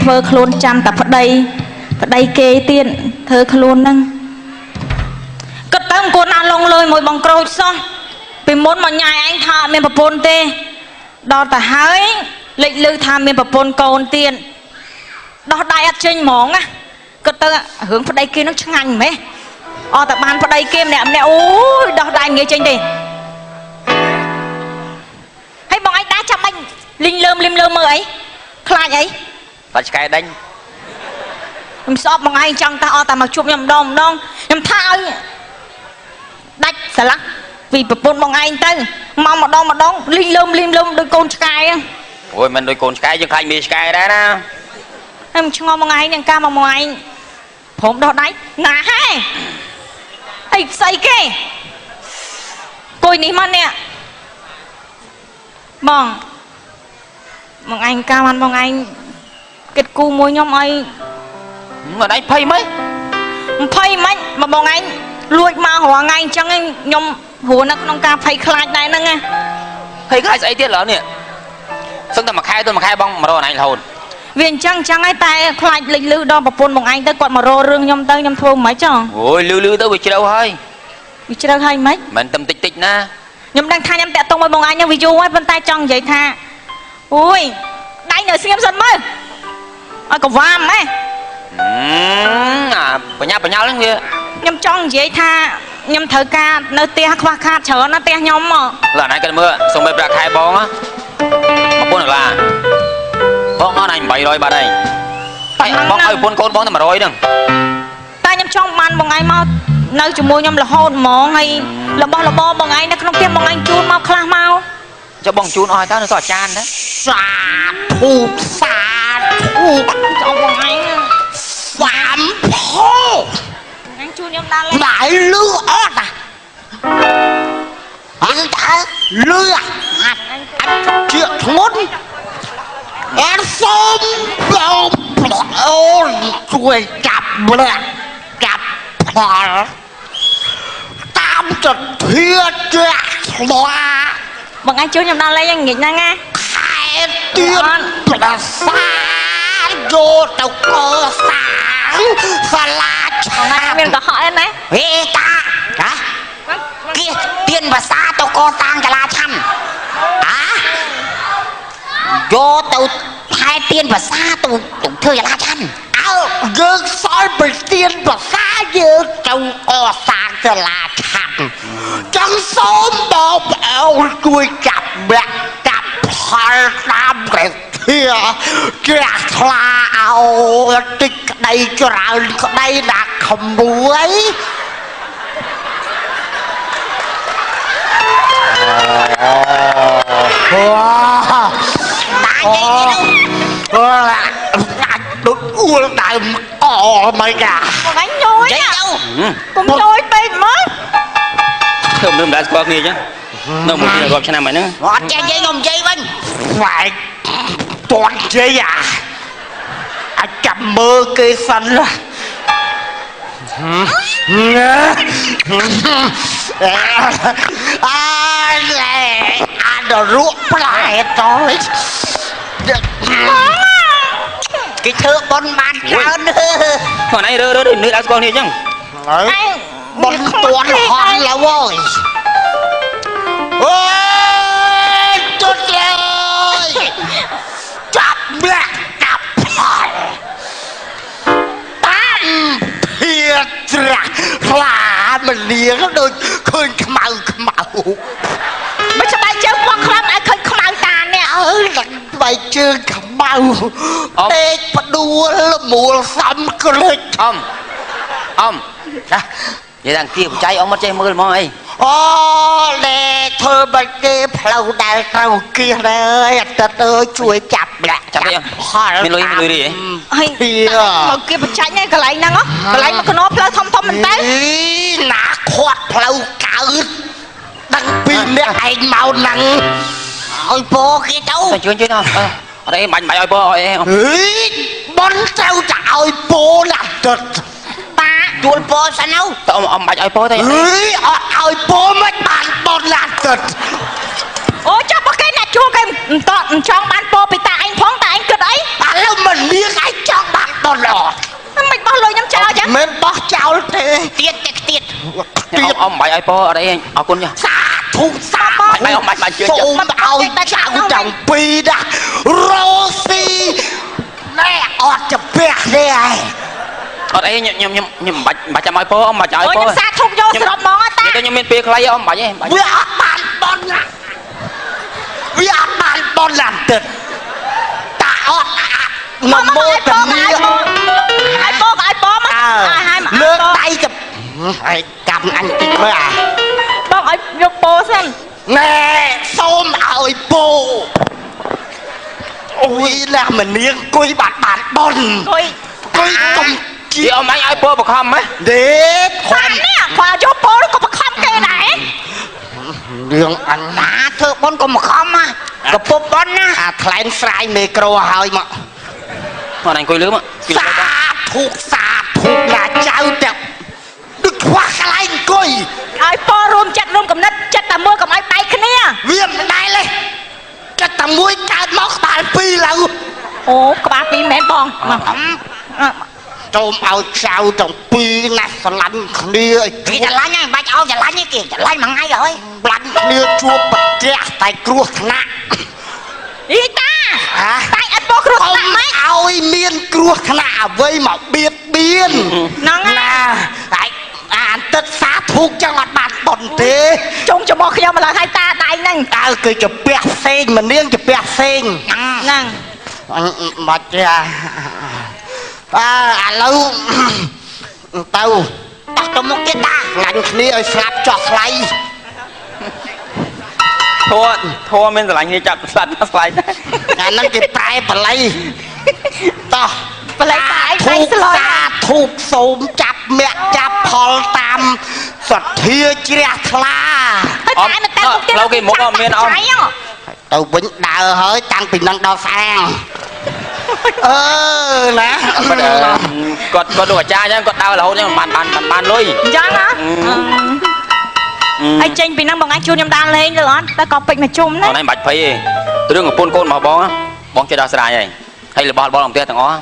thơ khôn chăm tập ở đây kê tiên thơ khôn nâng cất tâm cô nào lông lơi môi bằng crôi xong vì muốn mà nhai anh thọ miền bập bồn tê đó ta hái lệnh lư tham miền bập bồn cồn tiền đó đại ắt trên món á cất tâm hướng vào đây kia nó chẳng hành mấy ta ban vào đây kia nè ôi đó đại nghe trên đi hay bọn anh đã chăm anh linh lơm mơ ấy khai ấy ta cái đánh em sọp bằng anh chẳng ta ta mà chụp nhầm đom em tha đách xả lắc vì bập bồn bằng anh tới mong mà đong linh lơm đôi con sky á ôi mình đôi con sky chứ khai mi sky đó nè em cho ngon bằng anh nhưng ca bằng anhผมđó đấy nà hay ấy xây kê tôi ní mà nè bằng anh ca bằng anh kết cu môi nhóm ấy mà đấy phay mấy mà bằng anh lùi mà hoàng anh chẳng anh nhóm hồ nó không ca phay khai này nè nghe phay khai ấy tiết lỡ nè xong ta mà khai tôi mà khai bong mà rồi này là hồn viên chẳng ai tay khai lịch lư đo bọc bồn bằng anh tới còn mà rô rương nhóm tới nhóm thua mấy chồng ôi lư tới bị chơi đâu hơi vì chơi đâu hay mấy mình tâm tích nè nhóm đang thay nhóm tẹt tung với bằng anh nhưng vì dù bên tay trong vậy tha ui đánh ở xem sân mới có vam ấy bà nhau lắm kìa nhóm trong vậy tha nhóm thở ca nơi tia khoa khát chờ nó tia nhóm mà là này cái mưa xong bây giờ khai bón á mà bón được là bón nó này bậy rồi bà đây bón ơi bón con mà rồi đừng ta nhóm trong bàn bằng anh mau nơi chủ môi nhóm là hôn món hay là bo bằng anh nó không tiêm bằng anh chuôn mau khla mau cho bong chuôn oi tao nó tỏ chan đó xà thù trong bằng anh phạm hô anh chuôn nhóm ta lên đại lứa ót à anh ta lứa anh chưa thốn em xôm bông ôi tôi cặp phở tam trật thiết loa bằng anh chuôn nhóm ta lên anh nghịch nha nghe khai tiên là xa vô tàu cơ sáng và là anh mình có hỏi em đấy ê ta hả kia tiên và xa tàu co sang cả la chăm hả vô tàu hai tiên và xa tàu thưa cả la chăm dương soi bởi tiên và xa dương tàu co sang cả la chăm chẳng sớm bao bèo đuôi cặp hai năm cái thia chạc la ao tích đây cho ra đây là không muối đốt uống đại mày cả anh nhối à cũng nhối tên mất thơm đơm đã qua kia chứ nó một là gọi cho nam mày nữa chơi dây ngồng dây bên phải toàn dây à anh chậm mơ cây xanh là anh đã ruột lại tôi cái thơ con bàn trơn còn này rơ nữa đã qua kia chứ bọn toàn hòn là ôi ôi tốt ơi chắp mẹ cặp tan thiệt ra là mình liếng đôi khơi khmau mấy sao bay chơi qua khăm ai khơi khmau ta nè bay chơi khmau tết bắt đua là mùa xăm click ông vậy thằng kia cháy ông mất cháy mưa mỏi nè thôi mà cái phao đài phao kia đây tật ơi chuối chặt lại chặt đi mình lùi đi mà kia phải cháy ngay cái lại năng á cái lại mà cái nó phao thông mình té nà khoát phao cào đăng pin để anh màu nặng ôi bố kia đâu sao chưa nào ở đây mạnh ơi bố ơi bón treo trả ơi bố làm tật chuột bò sao đâu ông bạch ơi bố đây ơi bố mới bàn bón làm tật ôi cho bác cái này chua cái trong bán bò bị ta anh phóng ta anh cứ đấy ta lâu mình biết anh ទៀតទៀត អមបាយឲ្យពោអត់អីអរគុណចា សាធុសា បាយអមបាយជឿ សូមឲ្យចៅទាំងពីរណារ៉ូស៊ីណែអត់ទៅផ្ទះទេឯង អត់អីខ្ញុំបាច់ចាំឲ្យពោអមបាច់ឲ្យពោ ខ្ញុំសាធុយកស្រុកហ្មងតា ខ្ញុំមានពេលខ្លីអមបាច់ទេ វាអត់បានបនណាវាអត់បានបនឡានទឹកតាអត់នំមកទៅនេះ ឲ្យពោមកឲ្យមក លើកដៃទៅហើយកម្មអញតិចមើលអា បងឲ្យយកពោសិន ណែសូមឲ្យពោអូយឡាមនាងគួយបាត់បានបន គួយ ទុំ ជីអមអញឲ្យពោបខំហ៎ ដេក ខាងនេះបើយកពោក៏បខំគេដែរ រឿងអញណាធ្វើបនកុំខំណាកពុបបនណាអាថ្លែងស្រាយមេក្រូឲ្យមក អត់អញអង្គុយលឺមក សាធុណាចៅតែដូចខ្វះកន្លែងអង្គុយ ឲ្យពោរួមចិត្តរួមកំណត់ចិត្តតែមួយកុំឲ្យបែកគ្នា វាមិនដែលទេចិត្តតែមួយកើតមកក្បាលពីរឡើង អូក្បាលពីរមែនបង ចូលឲ្យចៅទាំងពីរណាស្រឡាញ់គ្នាឲ្យគេស្រឡាញ់ហ្នឹងបាច់ឲ្យស្រឡាញ់ទេគេស្រឡាញ់មួយថ្ងៃហើយស្រឡាញ់គ្នាជួបប្រទះតែគ្រោះថ្នាក់ អីតាតែអត់ពោគ្រោះថ្នាក់ម៉េច ឲ្យមានគ្រោះថ្នាក់អ្វីមកបៀតបៀន ហ្នឹងណា តែអានទឹកសាធុចឹងអត់បានបនទេ ជុំចំមកខ្ញុំមកឡើងឲ្យតាដៃហ្នឹង តើគឺជពះផ្សេងម្នាងជពះផ្សេង ហ្នឹង បាច់ទេឥឡូវទៅតោះទៅមុខទៀតតាឡាញ់គ្នាឲ្យស្លាប់ចោះស្លៃ ធัวមានស្រឡាញ់គ្នាចាប់ស្លាត់ស្លាយដែរ អាហ្នឹងគេប្រែបល័យតោះ បល័យតែឯងតែស្លយ សាធុសូមចាប់មាក់ចាប់ផលតាមសទ្ធាជ្រះថ្លា តែមិនតែមុខទៀត ផ្លូវគេមុខអត់មានអម ទៅវិញដើរហើយតាំងពីនឹងដល់ស្អាងណា គាត់លោកអាចារ្យអញ្ចឹងគាត់ដើររហូតអញ្ចឹងបានលុយ អញ្ចឹងហ៎ហើយចេញពីហ្នឹងបងឯងជួនខ្ញុំដើរលេងលើអត់តែក៏ពេចមកជុំណា អត់ឯងបាច់ភ័យទេរឿងកំពុនកូនរបស់បងចេះដោះស្រាយហើយហើយរបស់បងផ្ទះទាំងអស់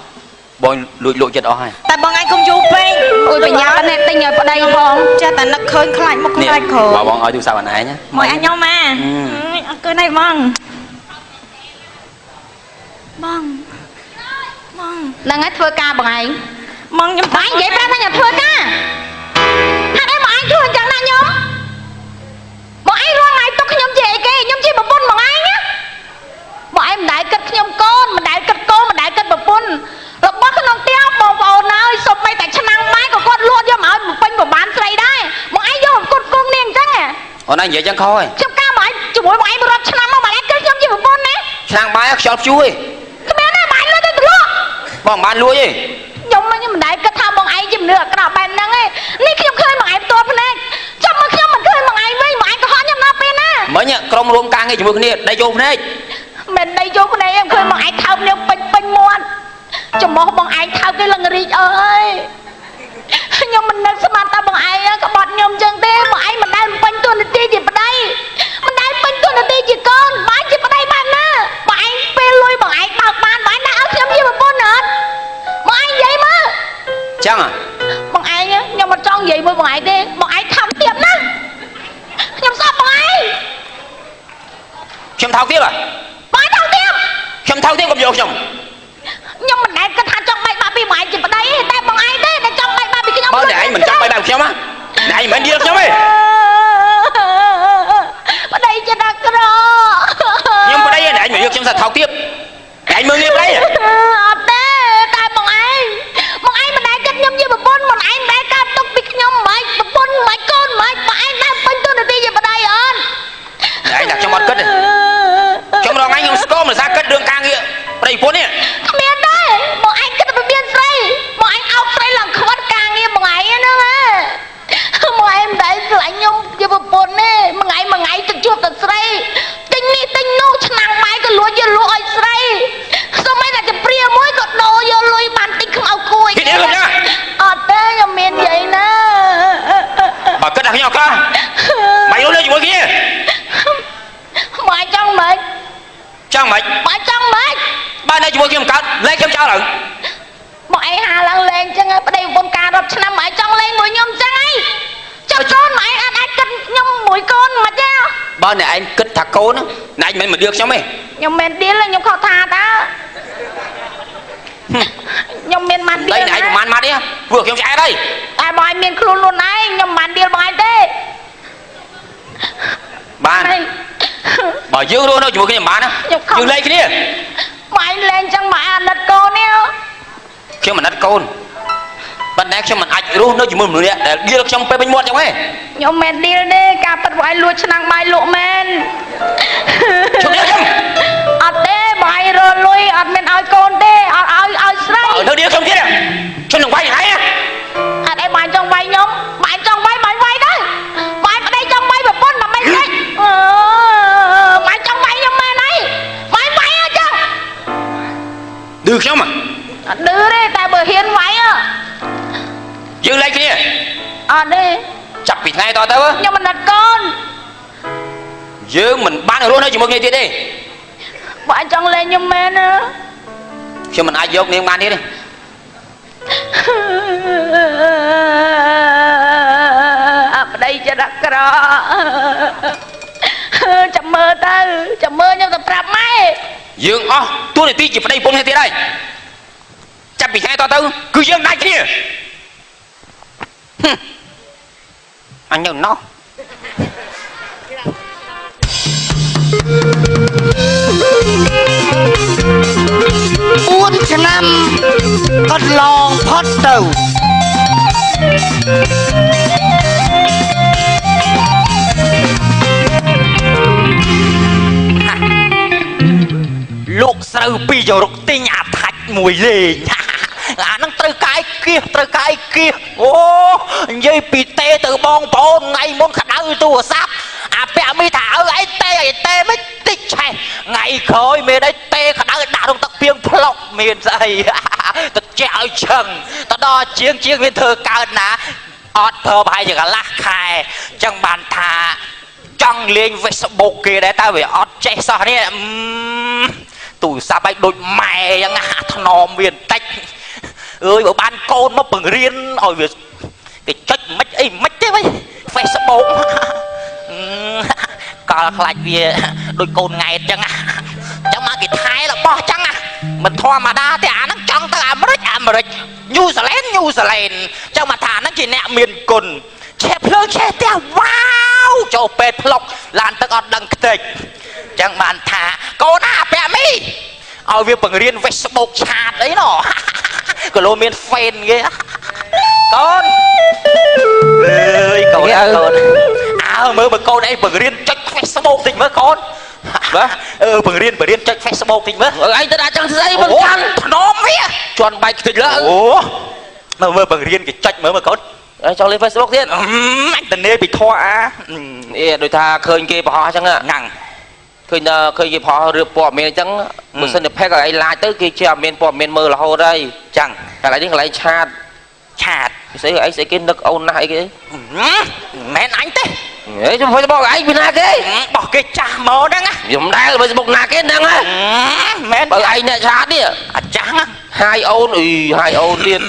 បងលួចចិត្តអស់ហើយ តែបងឯងកុំយូរពេកអួយបញ្ញាតែទិញឲ្យប្តីផងចេះតែនឹកឃើញខ្លាចមកខ្លាចក្រោយ បងឲ្យទូរស័ព្ទអញឯង មកអញខ្ញុំមកអរគុណហើយបងហ្នឹងហើយធ្វើការបងឯង បងខ្ញុំ បងឯងនិយាយប្រាប់ថាខ្ញុំធ្វើការហេតុអីបងឯងធ្វើអញ្ចឹងណាខ្ញុំបងឯងរងថ្ងៃទុកខ្ញុំជាអីគេខ្ញុំជាប្រពន្ធបងឯងណាបងឯងមិនដែលគិតខ្ញុំកូនមិនដែលគិតកូនមិនដែលគិតប្រពន្ធរបស់ក្នុងផ្ទះបងប្អូនហើយសុំបីតែឆ្នាំងម៉ែក៏គាត់លួចយកមកឲ្យពេញប្រមាណស្រីដែរបងឯងយកគាត់គង់នាងអញ្ចឹង អូនឯងនិយាយអញ្ចឹងខុសហើយ ខ្ញុំការបងឯងជាមួយបងឯងរាប់ឆ្នាំមកបងឯងគិតខ្ញុំជាប្រពន្ធណា ឆ្នាំងបាយខ្យល់ព្យួរឯង គ្មានទេបងឯងលួចទៅទលក់ បងមិនបានលួចទេ ខ្ញុំមិនដែលគិតថាបងឯងជាមនុស្សអាក្រក់បែបហ្នឹងទេនេះខ្ញុំឃើញបងឯងផ្ទាល់ភ្នែកចាំមើលខ្ញុំមិនឃើញបងឯងវិញបងឯងក៏ហត់ខ្ញុំដល់ពេលណា មិញក្រុមរួមការងារជាមួយគ្នាដៃយកភ្នែក មិនដៃយកភ្នែកខ្ញុំឃើញបងឯងថើបនាងពេញមាត់ចំោះបងឯងថើបគេលឹងរីកអើយខ្ញុំមិននឹកស្មានថាបងឯងក្បត់ខ្ញុំចឹងទេបងឯងមិនដែលពេញទូនាទីជាប្តីមិនដែលពេញទូនាទីជាកូនបងឯងជាប្តីបែបណាបងឯងពេលលុយបងឯងបើកបានបងឯងណាឲ្យខ្ញុំជាប្រពន្ធអត់បងឯងនិយាយមើល ចឹង បងឯងខ្ញុំមិនចង់និយាយមួយបងឯងទេបងឯងខំទៀតណាខ្ញុំស្អប់បងឯង ខ្ញុំថោកទៀត បងថំទៀត ខ្ញុំថោកទៀតកុំយកខ្ញុំ ខ្ញុំមិនដែលគិតថាចង់បែកបាក់ពីបងឯងជាប្តីទេតែបងឯងទេដែលចង់បែកបាក់ពីខ្ញុំ បើតែឯងមិនចង់បែកបាក់ខ្ញុំណាតែឯងមិននិយាយខ្ញុំទេ ប្តីចិត្តអាក្រក់ ខ្ញុំប្តីឯងមិនយកខ្ញុំសាថោកទៀតឯងមើលងាយប្តី អត់ទេតែបងឯងមិនដែលគិតខ្ញុំជាប្រពន្ធបងឯងមិនដែលកើតទុកពីខ្ញុំមិនប្រពន្ធមិនកូនមិនបងឯងដែលពេញទូនាទីជាប្តីអត់ ឯងដាក់ខ្ញុំអត់គិតទេខ្ញុំរងឯងខ្ញុំស្គមមិនសាគិតរឿងការងារប្តីប្រពន្ធនេះ គ្មានទេបងឯងគិតតែមានស្រីបងឯងអោបស្រីឡើងខ្វាត់ការងារបងឯងហ្នឹងហ៎បងឯងមិនដែលស្រឡាញ់ខ្ញុំជាប្រពន្ធទេមួយថ្ងៃទៅជួបតែស្រីទិញនេះទិញនោះឆ្នាំងម៉ែក៏លួចយកលក់ឲ្យស្រីសូម្បីតែព្រាមួយក៏ដូរយកលុយបានទិញខ្មៅគួយ គេនេះខ្ញុំណា អត់ទេខ្ញុំមាននិយាយណា បើគិតថាខ្ញុំអត់ខ្លះមិនรู้ជាមួយគ្នា បងចង់មិន ចង់មិន បងចង់មិន បើនៅជាមួយខ្ញុំកើតលែងខ្ញុំចោលហើយ ប bọn ấy hà lăng lên chứ ngay đây con cà rập năm ấy trong lên mũi nhom chứ ngay cho con mà anh cất nhom mũi con mà chứ bao này anh cất thằng cô nó này anh mình mà được xong ấy nhom men điên là nhom khó thà đó nhom men man điên đây này anh man đi vừa kiểu chạy đây ai bọn anh miền luôn luôn này nhom man điên bọn anh thế bạn bảo dương luôn đâu chỉ một cái nhà bán á dương lên cái đi mà anh lên chẳng mà ăn đất con ấy khi mà đất con bạn nãy khi mà anh luôn đâu chỉ một người để đi được trong bên một trong ấy nhom men điên đi cả bật vải lúa chăn bài lụa men ọt đê bài rồi lui ọt men ao con đê ao say ở đâu đi không thế này cho đừng quay hay á ở đây bài trong vai nhóm bài trong vai đấy bài ở đây trong vai mà bốn mà mày đấy bài trong vai nhóm mày này bài vai á chứ được không mà đưa đi tại bờ hiên vai á dương lên cái đi ở đây chặt vịt ngay to tao á nhưng mà đặt con dương mình bán được luôn đấy chỉ một ngày tiền đi bài trong lên nhóm mày nữa khi mình ai vô miếng bán đi đi ở đây cho đặt cỏ chậm mơ nhưng tập rạp máy dương tôi này tuy chỉ phải đây bốn ngày tiền đây chặt vịt ngay to tao cứ dương này kia anh nhớ nó 4 ឆ្នាំកន្លងផុតទៅលោកស្រូវពីយករកទិញអាថាច់មួយលេងអានឹងត្រូវកាយគៀសអូនិយាយពីទេទៅបងប្អូនថ្ងៃមុនក្តៅទូរស័ព្ទអាពាក់មីថាឲ្យឯទេមិនតិចឆេះថ្ងៃក្រោយមានអីទេក្តៅដាក់ក្នុងទឹកពីងផ្លុកមានស្អីទៅជែកឲ្យឆឹងទៅដល់ជាងមានធ្វើកើតណាអត់ធ្វើប្រហែលជាកន្លះខែចឹងបានថាចង់លេង Facebook គេដែរតែវាអត់ចេះសោះនេះទូរស័ព្ទឲ្យដូចម៉ែចឹងថ្នមវាបន្តិចអើយបើបានកូនមកបង្រៀនឲ្យវាគេចុចមិនអីមិនទេវិញ Facebook កលខ្លាចវាដូចកូនង៉ែតចឹងចឹងមកគេថែរបស់ចឹងមិនធម្មតាទេអាហ្នឹងចង់ទៅអាមេរិកញូហ្សេឡង់ចឹងមកថាហ្នឹងជាអ្នកមានគុណឆេះភ្លើងឆេះផ្ទះវ៉ាវចូលពេទ្យផ្លុកឡានទឹកអត់ដឹងខ្ទេចចឹងបានថាកូនណាពាក់មីឲ្យវាបង្រៀន Facebook ឆាតអីណោះក៏លោមាន fan គេកូនអើយកូនមើលបើកូនអីបង្រៀនចុច Facebook តិចមើលកូនបាទបង្រៀនចុច Facebook តិចមើលឯងទៅដាក់ចឹងស្អីមិនកាន់ភ្នំវាជន់បែកតិចលើអូមើលបង្រៀនគេចុចមើលកូនចង់លេង Facebook ទៀតអញតនេពីធွာអេដូចថាឃើញគេបរោះចឹងហ្នឹងឃើញគេបរោះរឿងព័ត៌មានអញ្ចឹងបើសិនតែផេកឲ្យឯងឡាយទៅគេជាអត់មានព័ត៌មានមើលរហូតហើយចឹងកន្លែងនេះកន្លែងឆាតស្អីគេនឹកអូនណាស់អីគេមិនមែនអញទេហេខ្ញុំFacebookឯងពីណាគេបោះគេចាស់មកហ្នឹងខ្ញុំដែរ Facebook ណាគេហ្នឹងហ៎មែនបើឯងអ្នកឆាតនេះអាចាស់ហាយអូនហាយអូនទៀត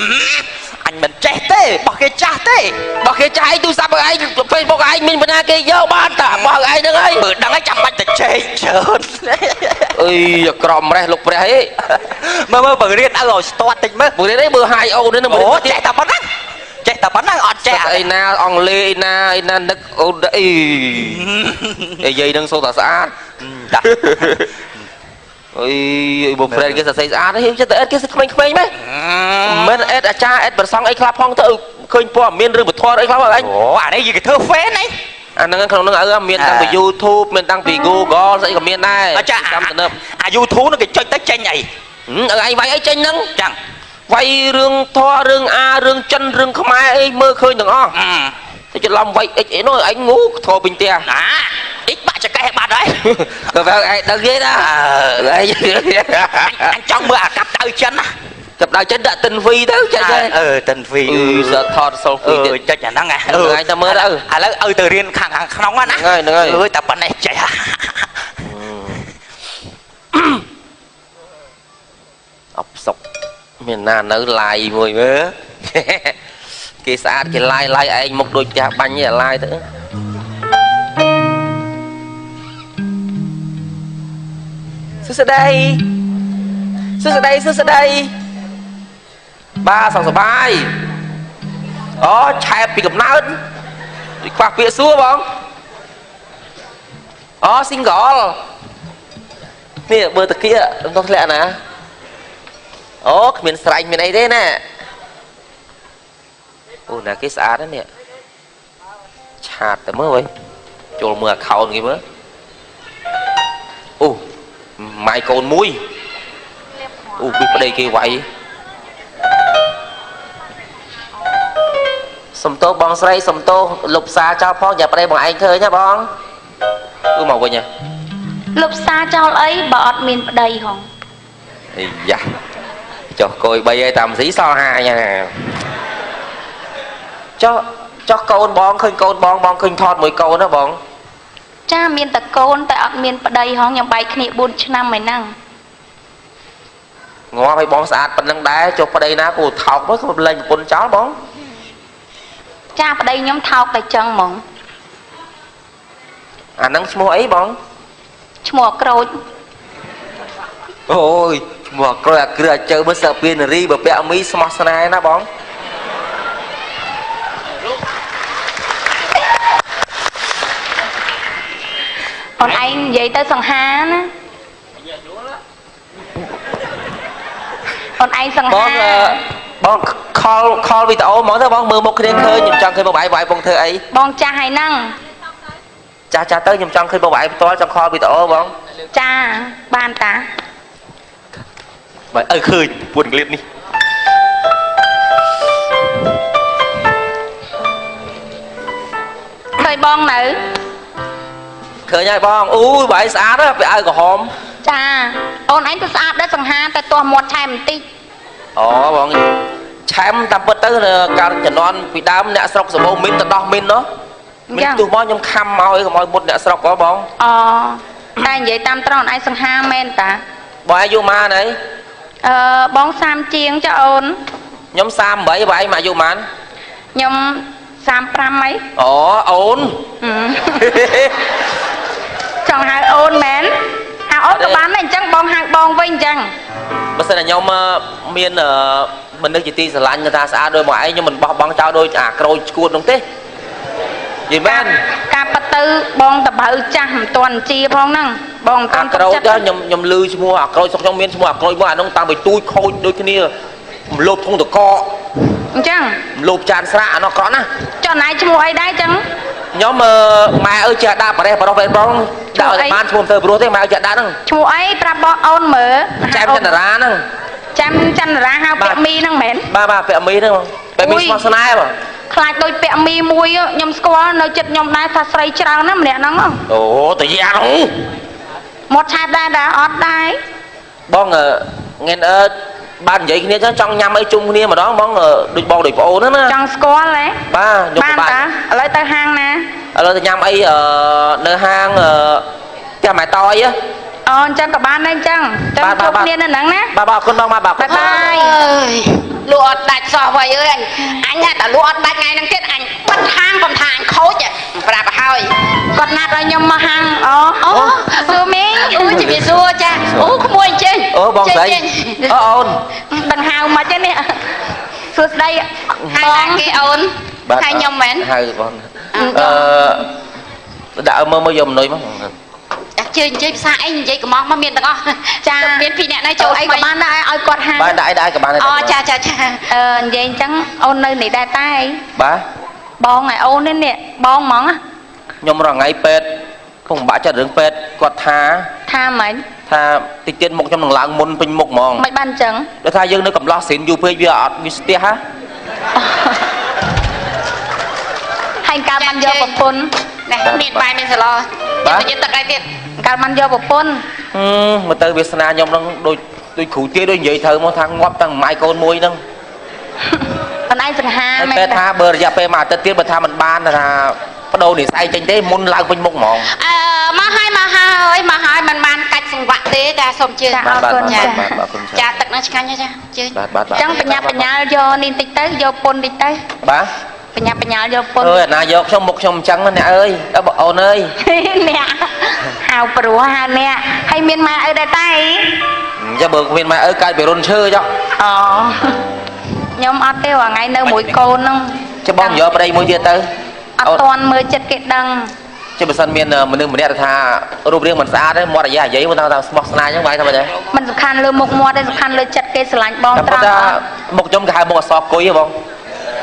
អញមិនចេះទេបោះគេចាស់ទេបោះគេចាស់ឯងទូរស័ព្ទឯង Facebook ឯងមានបណ្ណាគេយកបានតាបោះឯងហ្នឹងហើយបើដឹងហើយចាំបាច់តែចេះច្រើនអើយក្រមរេះលោកព្រះអីមើលបង្រៀនឲ្យស្ទាត់តិចមើលបង្រៀនអីមើលហាយអូនហ្នឹងអូចេះតែប៉ុណ្ណឹងអត់ចេះអីណាអង់គ្លេសអីណានឹកអូនអីនិយាយនឹងសូត្រតែស្អាតអីបងហ្វ្រេនគេសរសេរស្អាតហ្នឹងចិត្តតែអេតគេក្មេងៗមែនអេតអាចារ្យអេតប្រសងអីខ្លះផងទៅឃើញព័ត៌មានរឿងពធអីខ្លះអញអូអានេះគេធ្វើ fan អីអាហ្នឹងក្នុងហ្នឹងមានតាំងពី YouTube មានតាំងពី Google ស្អីក៏មានដែរចាំទំនើបអា YouTube ហ្នឹងគេចុចទៅចេញអីឯងវាយអីចេញហ្នឹងចឹងវាយរឿងធម៌រឿងរឿងចិនរឿងខ្មែរអីមើលឃើញទាំងអស់ទៅច្រឡំវាយអិចអីនោះឯងងូធေါ်ពេញផ្ទះអិចបាក់ចកេះបាត់ហើយក៏វាឯងដឹងទេណាអញចង់មើលអាកាប់ដៅចិនណាចាប់ដៅចិនដាក់ទិនវីទៅចាច់ទិនវីសថតសូលហ្វីទៅចុចអាហ្នឹងឯងទៅមើលទៅឥឡូវឲ្យទៅរៀនខាងក្នុងណាហ្នឹងហើយតែប៉ុណ្ណេះចេះអបសុក miền nào nấu lại mùi mớ cái xã cái lai anh một đôi chả bánh như lai nữa Sư đây ba sòng bài đó chạy bị cầm nát bị quạt bịa xua bóng đó xin gõ nè bơ từ kia không lẽ nè ố miền sành miền này thế nè ôi là cái xã đó nè chạt tới mới vậy chỗ mưa khâu gì mới ô mày còn muối ô biết ở đây kia vậy sầm tô bong sấy sầm tô lục xa cho phong nhập đây bằng anh thôi nhá bong cứ màu vậy nhỉ lục xa cho ấy bọt miền đầy hồng dạ cho coi bây giờ tầm xí so hai nha cho con bong khơi con bong khơi thọt mỗi câu đó bong cha miền tật côn tại ọt miền đầy hồng nhầm bay khỉ 4 năm mày năng ngó phải bong sạch bên năng đá cho đây ná cô thọc mới không lên một con chó bong cha ở đây nhóm thao tại chân mỏng à nắng mua ấy bong mùa cối ôi mùa cối à cứ chơi mới sợ pin ri bờ bẹ mi smart này na bong còn anh vậy tới sòng há nữa còn anh sòng há bong call vì tao món thôi bong mưa một cái khơi nhầm chân khơi bao bài bong thơ ấy bong cha hay năng cha tới nhầm chân khơi bao bài tôi trong call vì tao bong cha ban ta bài ơi khơi buồn clip đi khơi bong nữ khơi nha bong ui bài xã đó phải ai có hòm cha ôn anh tôi sạp đó sòng ha tại tôi một thèm tí ồ bong chém tầm bớt tới cả chẩn đoán bị đám nè sọc sổ min tao đo min nó mình tụi món nhom khăm mau ấy mọi một nè sọc có bong tại vậy tam tròn anh sòng ha men ta bài vô ma này bong sam chiên cho ôn nhóm sam bảy bảy mà vô man nhóm sam pram mấy ổn chọn hai ôn mến hai ôn các bạn này chẳng bong hai bong vinh chẳng bữa giờ là nhóm miền mình nước chỉ ti sờ lạnh người ta xã đôi mọi nhưng mình bong trao đôi cày cuốn đúng thế gì men cà phê tư bong tập hữu chăm toàn chia phong năng bong toàn cày đó nhom lư mua cày xong trong miền mua cày mua nó tăng bị tui khôi đôi khi này lột không được co chẳng lột tràn sạ nó có nè cho này cho mua ai đấy chẳng nhóm mà ơi chợ đạp ở đây vào đâu về bong đào ban chùm từ bro thế mà chợ đạp nè chùa ấy ra bọ ôn mở chém chân ra nè chăm ra hao bẹ mi năng mến ba bẹ mi nữa bẹ mi smart snack mà khai đôi bẹ mi mùi nhom squat nơi chật nhom này thà sấy trao nè mẹ nắng không ồ tự nhiên không một hạt đá đá ót đái bong nghe ban vậy kia chứ trong nhâm ấy chung kia mà đó món được bò được ổ nữa nè trong squat lấy ba nhục ta lấy tới hang nè lấy nhâm ấy nơi hang cha mẹ toi á chẳng cả ban đây chẳng trong chục niên là nắng nè ba con bong ba bye bye lụa đạch so vậy ơi anh hả ta lụa đạch ngày năng kết anh bắt hang còn thang khối chứ bà bà hơi còn nát ra nhom mà hang xưa miếng ui chị bị xua cha không mua trên bong dậy ôn đằng hào mà chứ nè xưa đây hai cái ôn hai nhom mến hai con đã mơ dùng nơi mà chơi xa anh vậy có mong mà miền đó cha miền phi nè này chỗ ấy của bạn đây ai quạt hàng ba đại các bạn này cha vậy chẳng ôn nơi này đại tay ba bong này ôn đến nè bong món á nhom rằng ngày pet không bả cho đường pet quạt tha mấy tha thì trên một trong lần lạng môn pin một mòn mấy ban chẳng để tha dương nó cầm lo xịn du phê giờ vi ha hành ca ban vô bậc phun này miền bài mình sẽ lo giờ tật ai tiền ca ban vô bậc phun mà từ Việt Nam nhom nó đôi khủ tía đôi vậy thơ một thằng ngóp thằng mai con môi nâng còn ai chẳng ha mẹ tha bờ giờ pe mà tết tiết bờ tha mình ban là bắt đầu để say tranh thế môn lao quanh một mòn មកហើយមិនបានកាច់សង្វាក់ទេតែសូមជឿ បាទបាទបាទគុណ ចាទឹកនឹងឆ្ងាញ់ចាជឿ បាទ ចឹងបញ្ញាបញ្ញាយកនេះតិចទៅយកពុនតិចទៅ បាទ បញ្ញាបញ្ញាយកពុន អើយណាយកខ្ញុំមុខខ្ញុំអញ្ចឹងអ្នកអើយបងអូនអើយ អ្នកហៅព្រោះហៅអ្នកហើយមានម៉ែអើដែរតែ ចាំបើមានម៉ែអើកើតពីរុនឈើចុះ អូខ្ញុំអត់ទេថ្ងៃនៅមួយកូនហ្នឹង ចាំបងយកប្តីមួយទៀតទៅ អត់តាន់មើលចិត្តគេដឹង ជាបើសិនមានមនុស្សម្នាក់ថារូបរាងមិនស្អាតទេមាត់អាយ៉ានិយាយមកថាស្មោះស្នេហ៍អញ្ចឹងបាយថាម៉េចដែរ មិនសំខាន់លើមុខមាត់ទេសំខាន់លើចិត្តគេស្រឡាញ់បង តែ ត្រ ប៉ុ ង់ ន្តែមុខខ្ញុំគេហៅមុខអសគុយហ៎បង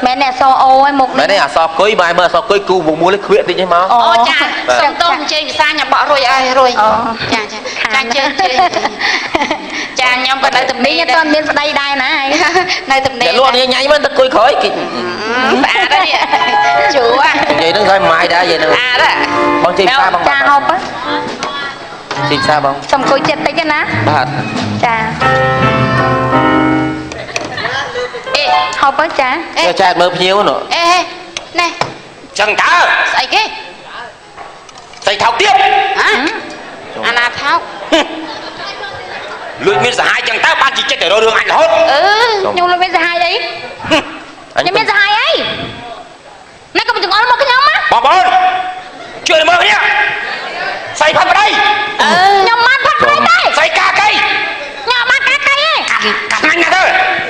មែនអ្នកសអូឯងមុខ មែនទេអសគុយបាយមើលអសគុយគូមុខមួយលេខខ្វៀកតិចឯងមក អូចាសុំតោះអញ្ជើញវិសាញបក់រួយអើយរួយចាចាចាជើចាខ្ញុំក៏នៅទំនេរអត់ទាន់មានប្តីដែរណានៅទំនេរ តែលក់នេះញ៉ៃមិនទឹកគួយក្រោយគេ ស្អាតទេជួ និយាយនឹងហើយម៉ាយដែរនិយាយនឹង ស្អាត បងជិះផ្សារបង ចាហូប ជិះផ្សារបង សុំអង្គុយចិត្តតិចណា បាទ ចាអេហូបចា យកចែកមើលភ្ញៀវនោះ អេណែ ចឹងតើ ស្អីគេ ស្អីថោកទៀត ហ៎អាណាថោក លួចមានសហាយចឹងតើបានជីចិត្តទៅរឿងអញរហូត ខ្ញុំលើមានសហាយអីខ្ញុំមានសហាយអីណែកុំចង្អុលមកខ្ញុំណា បងប្អូនជួយមើលគ្នាស្អីផាត់ប្តី ខ្ញុំបានផាត់ប្តីទេ ស្អីកាកៃ ខ្ញុំបានកាកៃទេ ខ្លាញ់ណាស់ទៅ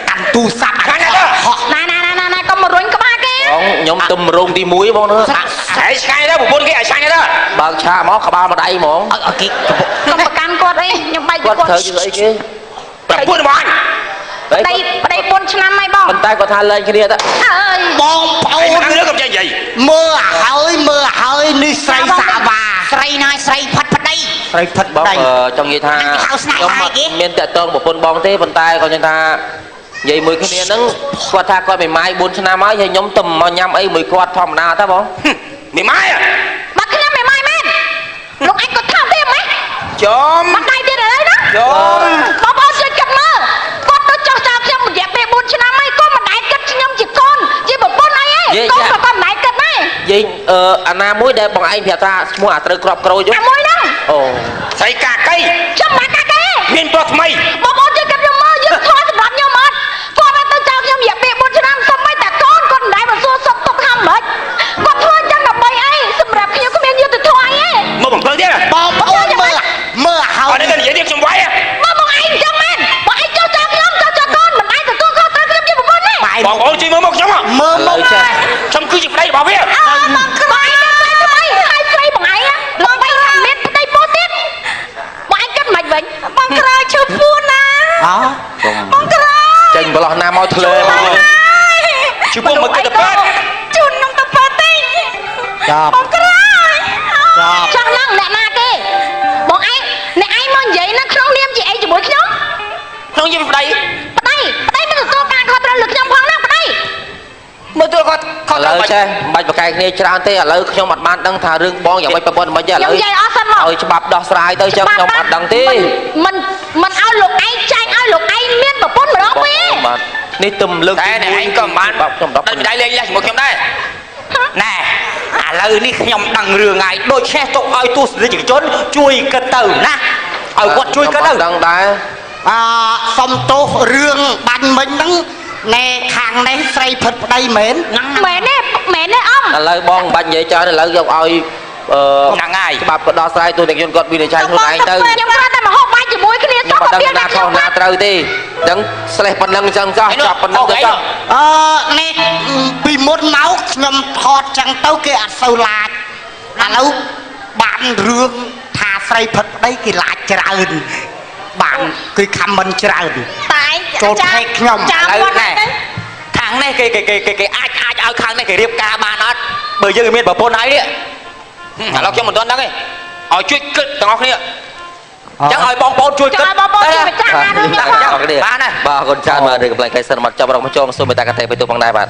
កាន់ទូរស័ព្ទ ខ្លាញ់ណាស់ទៅ ណែកុំមករុញក្បាលគេ បងខ្ញុំទឹមរោងទី1បងនោះ ស្អីឆ្ងាញ់ទៅប្រពន្ធគេឲ្យឆ្ងាញ់ទៅ បើកឆាមកក្បាលម្ដាយហ្មង ឲ្យគេ កុំប្រកាន់គាត់អីខ្ញុំបែក គាត់ គាត់ ត្រូវជាអីគេ ប្រពន្ធរបស់អញ ប្តី4ឆ្នាំហើយបង ប៉ុន្តែគាត់ថាលែងគ្នាទៅ អើយ បងប្អូ អូ ន នរឿងកុំចេះនិយាយ មើលហើយនេះស្រីសាវ៉ាស្រីណាស្រីផាត់ប្តីស្រីផាត់ បង ប្តី ចង់និយាយថា ហៅស្នេហ៍ ខ្ញុំ ហើយ អត់ គេ មានតកតងប្រពន្ធបងទេប៉ុន្តែគាត់និយាយថានិយាយមួយគ្នាហ្នឹងគាត់ថាគាត់មិនម៉ាយ4ឆ្នាំហើយហើយខ្ញុំទៅមកញ៉ាំអីមួយគាត់ធម្មតាតើបង មីម៉ាយ បាត់ខ្ញុំមិនម៉ាយមែនលោកអញក៏ថោកទេម៉េច ចំ បាត់ដៃទៀតឥឡូវណា ចំ បងប្អូនជួយគិតមើលគាត់ទៅចោះចោលខ្ញុំរយៈពេល4ឆ្នាំហើយគាត់មិនដែលគិតខ្ញុំជាកូនជាប្រពន្ធអីទេកូនក៏គាត់មិនដែលគិតដែរ និយាយអាណាមួយដែលបងឯងប្រាប់ថាឈ្មោះអាត្រូវក្របក្រូច អាមួយហ្នឹង អូ ស្អីកាកៃ ខ្ញុំមិនកាកទេ មានប្រុសថ្មី បងប្អូនជួយគិតខ្ញុំមើលយើងធွာសម្រាប់ខ្ញុំអត់គាត់ទៅចោលខ្ញុំរយៈពេល4ឆ្នាំសូម្បីតែកូនគាត់មិនដែលមកសួរសុខទុក្ខថាម៉េចគាត់ធ្វើចឹងដើម្បីអីសម្រាប់ខ្ញុំគ្មានយុត្តិធម៌អីទេ មកបំភ្លឺទៀត បងប្អូនមើលហើ អ យ ត់នេះនិយាយទៀតខ្ញុំវាយ បងឯងចឹងមែនបងឯងចោលចោលខ្ញុំចោលចោលកូនមិនឯងទទួលខុសត្រូវខ្ញុំជាប្រពន្ធទេ បាយ បងប្អូនជួយមើលមកខ្ញុំ មើល ឥឡូ មក វចាស់ ខ្ញុំគឺជាប្តីរបស់វា បងក្បាយហើយស្រីបងឯងបងបីថាមានប្តីពោះទៀតបងឯងគិតមិនវិញបងក្រោយឈឺពួនណា អោ បងក្រោយ ចេញប្រឡោះណាមកធ្លើមក ជួយពុំមកទៅប៉ាត់ ជូនខ្ញុំទៅប៉ាត់ទេ ចាប់ បងក្រោយ ចាប់ ចង់ឡើងអ្នកណាគេបងឯងអ្នកឯងមកនិយាយណាក្នុងនាមជាអីជាមួយខ្ញុំ ក្នុងជាប្តី ប្តីមិនទទួលការខុសត្រូវលើខ្ញុំផងណាប្តី មើលទៅគាត់ខុស ឥ ទៅ ឡូវ មិន ចេះបាច់បកកែកគ្នាច្រើនទេឥឡូវខ្ញុំអត់បានដឹងថារឿងបងយ៉ាងម៉េចប្រពន្ធមិនទេឥ ខ្ញុំ ឡូវ និយាយអស់សិនមក ឲ្យច្បាប់ដោះស្រាយទៅចឹងខ្ញុំអត់ដឹងទេ មិនឲ្យលោកឯងចាញ់ឲ្យលោកឯងមានប្រពន្ធម្ដងពីរ បាទនេះទឹមលើក តែអ្នកឯងក៏មិនបាន ខ្ញុំ10 ដឹងដៃលេងលះជាមួយខ្ញុំដែរ ណែឥឡូវនេះខ្ញុំដឹងរឿងហើយដូច្នេះទុកឲ្យទស្សនិកជនជួយគិតទៅណាឲ្យគាត់ជួយគិតទៅ ដឹងដែរ សុំទោសរឿងបាញ់មិញហ្នឹងណែខាងនេះស្រីផិតប្តីមែន មែនទេអ៊ំ ឥឡូវបងបាច់និយាយច្រើនឥឡូវយកឲ្យហ្នឹងហើយ ច្បាប់ក៏ដោះស្រាយទូទាំងជនគាត់វិនិច្ឆ័យខ្លួនឯងទៅ ខ្ញុំគ្រាន់តែមកហូបបាយជាមួយគ្នា ខ្ញុំ សុខ អត់ដឹង ភាព ណា ណា ខុ ខ្ញុំ សណាត្រូវទេដឹងស្លេះប៉ុណ្ណឹងចឹងចោះចាប់ប៉ុណ្ណឹងទៅចោះ នេះពីមុនមកខ្ញុំថតចឹងទៅគេអត់សូវឡាចឥឡូវបានរឿងថាស្រីផិតប្តីគេឡាចច្រើនបានគឺខមមិនច្រើន តែ ចូលថែកខ្ញុំ ចាំ ឥឡូវ គាត់ ណែ ទៅ ខាងនេះគេអាចឲ្យខាងនេះគេរៀបការបានអត់បើយើងមានប្រពន្ធហើយនេះ ឥឡូវខ្ញុំមិនទាន់ដឹងទេឲ្យជួយគិតទាំងអស់គ្នា ចឹងឲ្យបងប្អូនជួយគិត ចាំបងប្អូនជួយម្ចាស់ណារឿងខ្ញុំផង បានហើយ បាទអរគុណច្រើនបាទរឿងកំ pl ែងកៃសិនមកចាប់រកមកចូលសូមមេត្តាកតេបេទុផងដែរបាទ